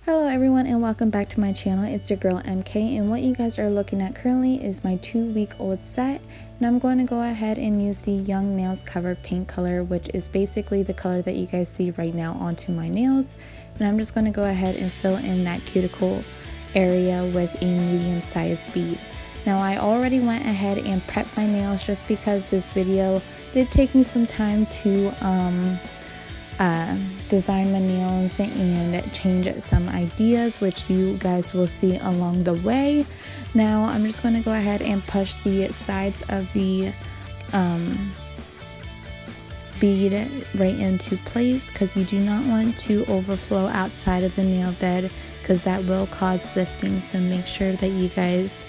Hello everyone and welcome back to my channel. It's your girl MK, and what you guys are looking at currently is my 2-week-old set, and I'm going to go ahead and use the Young Nails Covered Pink color, which is basically the color that you guys see right now onto my nails. And I'm just going to go ahead and fill in that cuticle area with a medium-sized bead. Now I already went ahead and prepped my nails just because this video did take me some time to design my nails and change some ideas, which you guys will see along the way. Now I'm just going to go ahead and push the sides of the bead right into place, because you do not want to overflow outside of the nail bed, because that will cause lifting. So make sure that you guys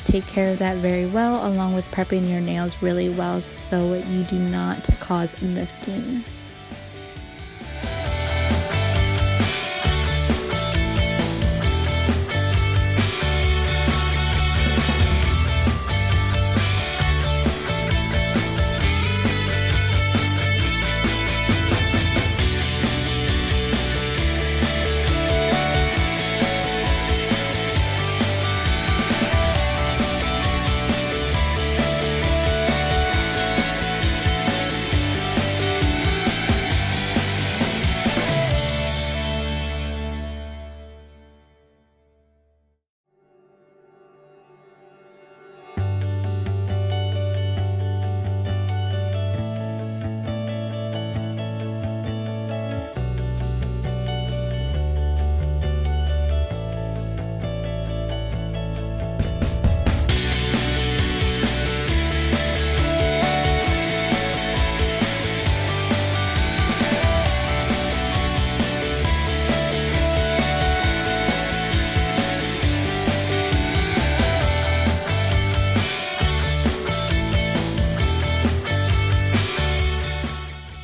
take care of that very well, along with prepping your nails really well so you do not cause lifting.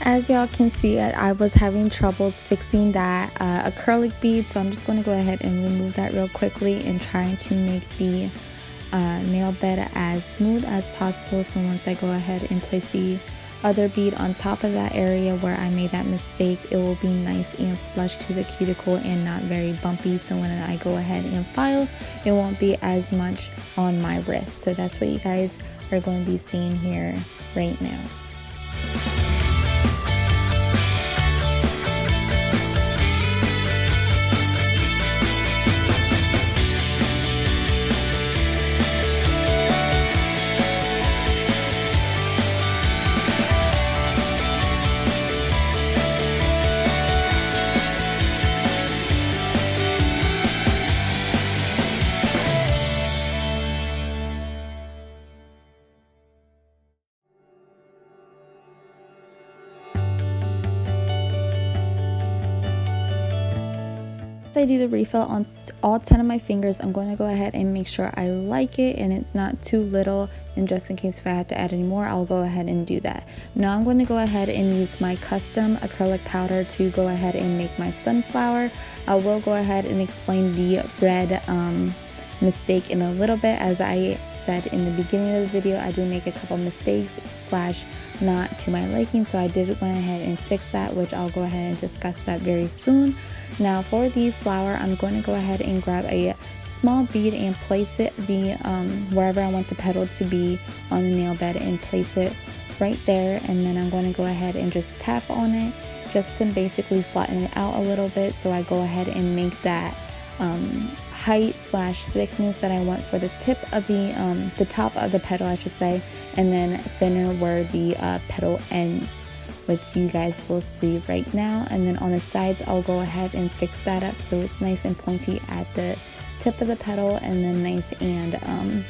As y'all can see, I was having troubles fixing that acrylic bead, so I'm just going to go ahead and remove that real quickly and try to make the nail bed as smooth as possible. So once I go ahead and place the other bead on top of that area where I made that mistake, it will be nice and flush to the cuticle and not very bumpy. So when I go ahead and file, it won't be as much on my wrist. So that's what you guys are going to be seeing here right now. As I do the refill on all 10 of my fingers, I'm going to go ahead and make sure I like it and it's not too little, and just in case if I have to add any more, I'll go ahead and do that. Now I'm going to go ahead and use my custom acrylic powder to go ahead and make my sunflower. I will go ahead and explain the red mistake in a little bit. As I said in the beginning of the video, I do make a couple mistakes slash not to my liking, so I did went ahead and fix that, which I'll go ahead and discuss that very soon. Now for the flower, I'm going to go ahead and grab a small bead and place it wherever I want the petal to be on the nail bed, and place it right there. And then I'm going to go ahead and just tap on it just to basically flatten it out a little bit, so I go ahead and make that height slash thickness that I want for the tip of the top of the petal, I should say, and then thinner where the petal ends, which you guys will see right now. And then on the sides, I'll go ahead and fix that up so it's nice and pointy at the tip of the petal, and then nice and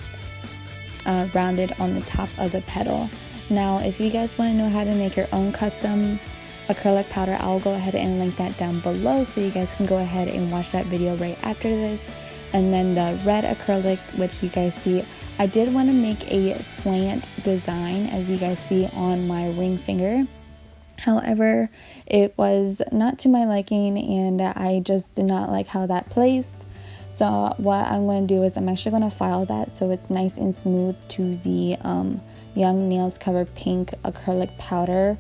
rounded on the top of the petal. Now if you guys want to know how to make your own custom acrylic powder, I'll go ahead and link that down below, so you guys can go ahead and watch that video right after this. And then the red acrylic, which you guys see, I did want to make a slant design, as you guys see on my ring finger. However, it was not to my liking, and I just did not like how that placed. So what I'm going to do is I'm actually going to file that so it's nice and smooth to the Young Nails Covered Pink acrylic powder.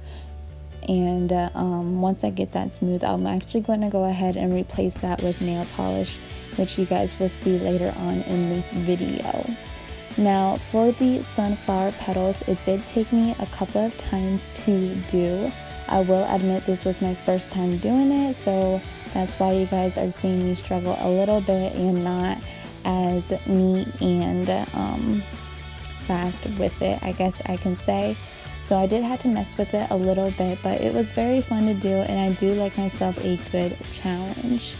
and once I get that smooth, I'm actually going to go ahead and replace that with nail polish, which you guys will see later on in this video. Now for the sunflower petals, it did take me a couple of times to do. I will admit this was my first time doing it, so that's why you guys are seeing me struggle a little bit and not as neat and fast with it, I guess I can say. So I did have to mess with it a little bit, but it was very fun to do, and I do like myself a good challenge.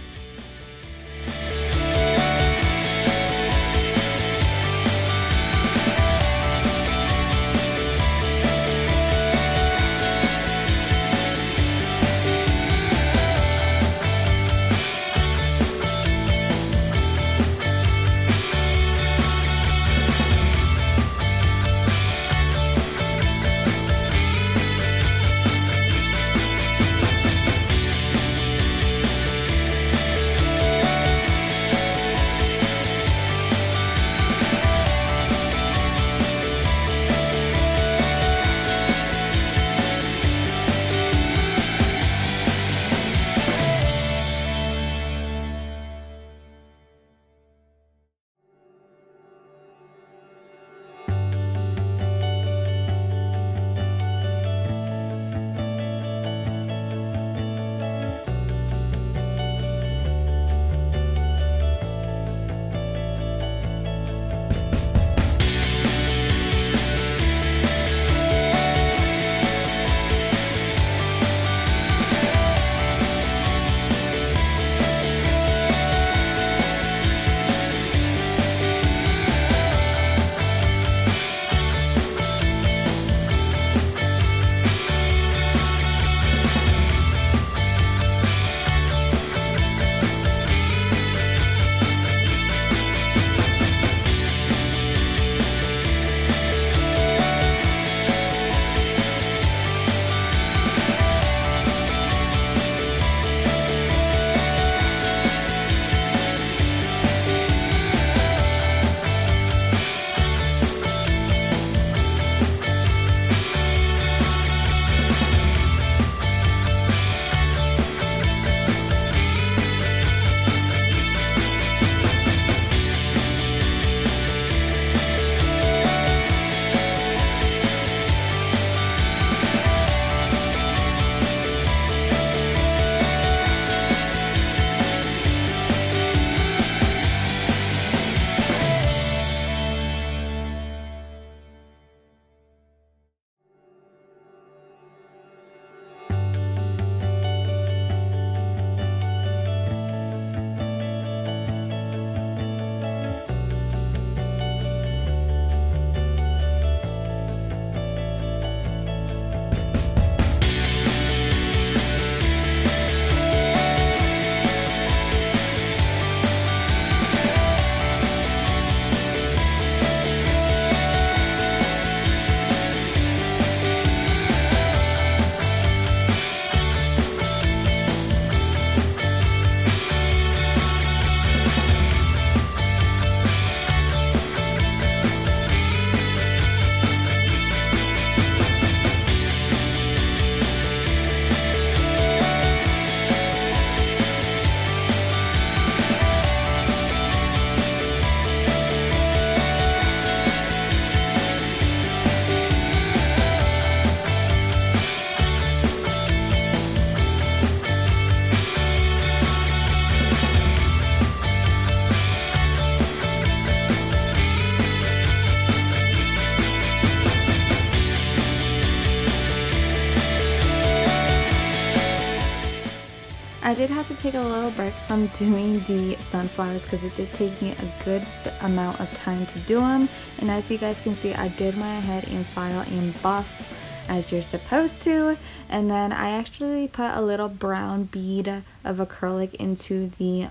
I did have to take a little break from doing the sunflowers because it did take me a good amount of time to do them. And as you guys can see, I did went ahead and file and buff as you're supposed to. And then I actually put a little brown bead of acrylic into the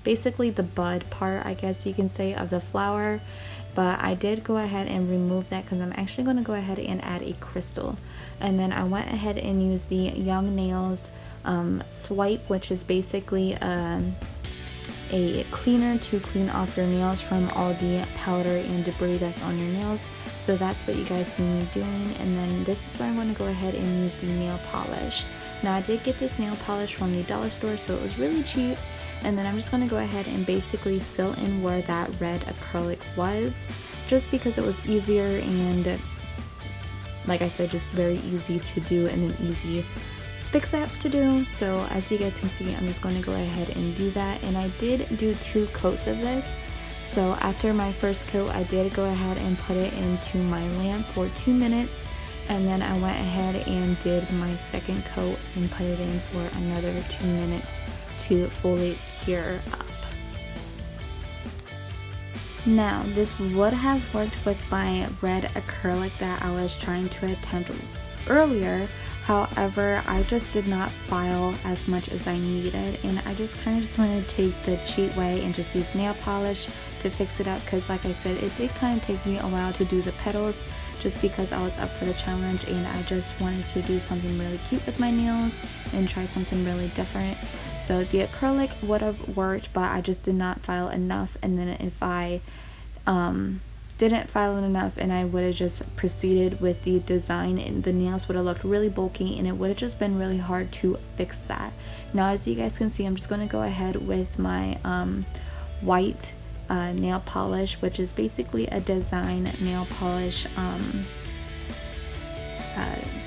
basically the bud part, I guess you can say, of the flower. But I did go ahead and remove that because I'm actually going to go ahead and add a crystal. And then I went ahead and used the Young Nails swipe, which is basically a cleaner to clean off your nails from all the powder and debris that's on your nails. So that's what you guys see me doing. And then this is where I'm going to go ahead and use the nail polish. Now I did get this nail polish from the dollar store, so it was really cheap. And then I'm just going to go ahead and basically fill in where that red acrylic was, just because it was easier and, like I said, just very easy to do and an easy fix up to do. So as you guys can see, I'm just going to go ahead and do that. And I did do 2 coats of this. So after my first coat, I did go ahead and put it into my lamp for 2 minutes. And then I went ahead and did my second coat and put it in for another 2 minutes to fully cure up. Now, this would have worked with my red acrylic that I was trying to attempt earlier. However, I just did not file as much as I needed, and I just kind of just wanted to take the cheat way and just use nail polish to fix it up, because like I said, it did kind of take me a while to do the petals, just because I was up for the challenge and I just wanted to do something really cute with my nails and try something really different. So the acrylic would have worked, but I just did not file enough, and then if I didn't file it enough and I would have just proceeded with the design, and the nails would have looked really bulky and it would have just been really hard to fix that. Now as you guys can see, I'm just going to go ahead with my white nail polish, which is basically a design nail polish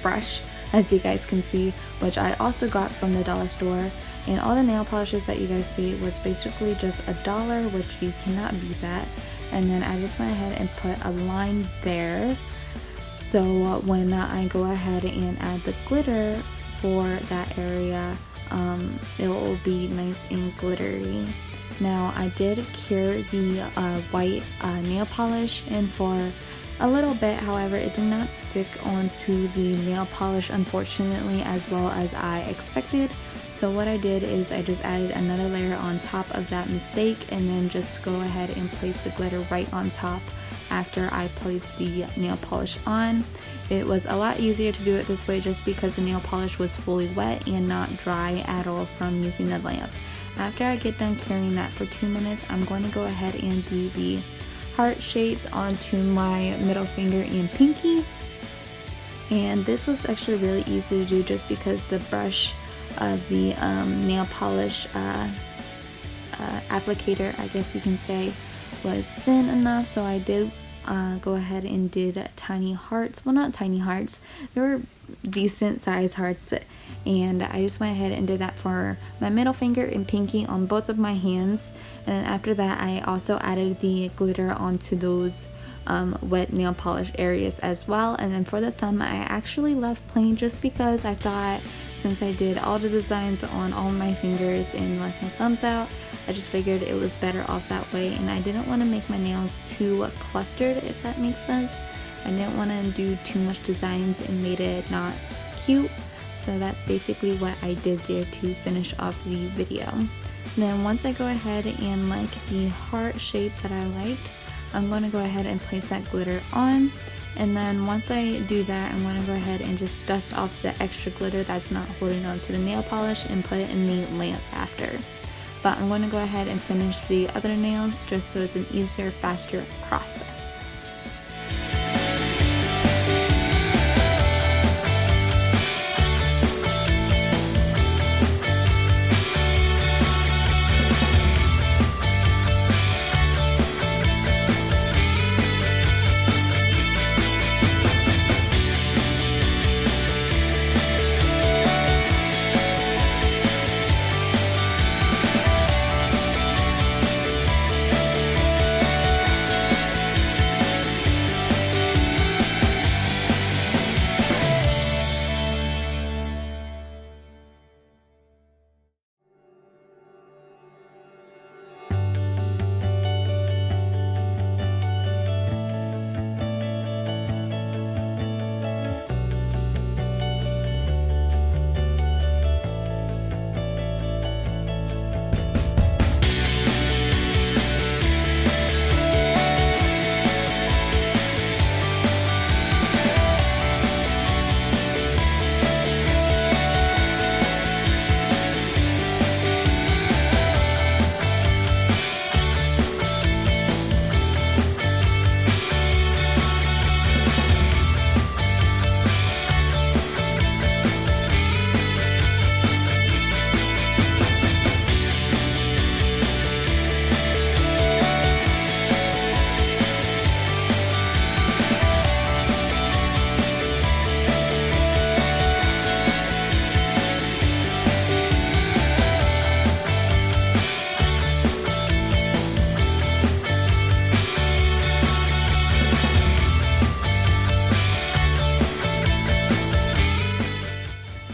brush, as you guys can see, which I also got from the dollar store. And all the nail polishes that you guys see was basically just $1, which you cannot beat that. And then I just went ahead and put a line there, so when I go ahead and add the glitter for that area, it will be nice and glittery. Now I did cure the white nail polish in for a little bit, however it did not stick onto the nail polish, unfortunately, as well as I expected. So what I did is I just added another layer on top of that mistake, and then just go ahead and place the glitter right on top after I placed the nail polish on. It was a lot easier to do it this way just because the nail polish was fully wet and not dry at all from using the lamp. After I get done curing that for 2 minutes, I'm going to go ahead and do the heart shapes onto my middle finger and pinky. And this was actually really easy to do just because the brush of the nail polish applicator, I guess you can say, was thin enough. So I did go ahead and did tiny hearts. Well, not tiny hearts, they were decent size hearts, and I just went ahead and did that for my middle finger and pinky on both of my hands. And then after that, I also added the glitter onto those wet nail polish areas as well. And then for the thumb, I actually left plain just because I thought, since I did all the designs on all my fingers and left my thumbs out, I just figured it was better off that way, and I didn't want to make my nails too clustered, if that makes sense. I didn't want to do too much designs and made it not cute. So that's basically what I did there to finish off the video. Then once I go ahead and like the heart shape that I liked, I'm going to go ahead and place that glitter on. And then once I do that, I'm going to go ahead and just dust off the extra glitter that's not holding on to the nail polish and put it in the lamp after. But I'm going to go ahead and finish the other nails just so it's an easier, faster process.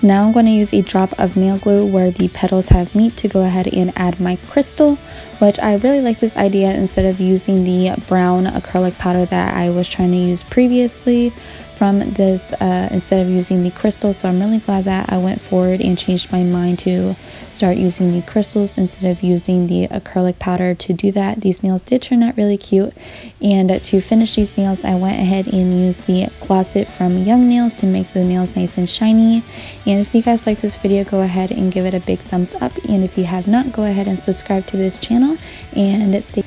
Now I'm going to use a drop of nail glue where the petals have meet to go ahead and add my crystal, which I really like this idea instead of using the brown acrylic powder that I was trying to use previously from this instead of using the crystal. So I'm really glad that I went forward and changed my mind to start using the crystals instead of using the acrylic powder to do that. These nails did turn out really cute, and to finish these nails I went ahead and used the Closet from Young Nails to make the nails nice and shiny. And if you guys like this video, go ahead and give it a big thumbs up, and if you have not, go ahead and subscribe to this channel and stay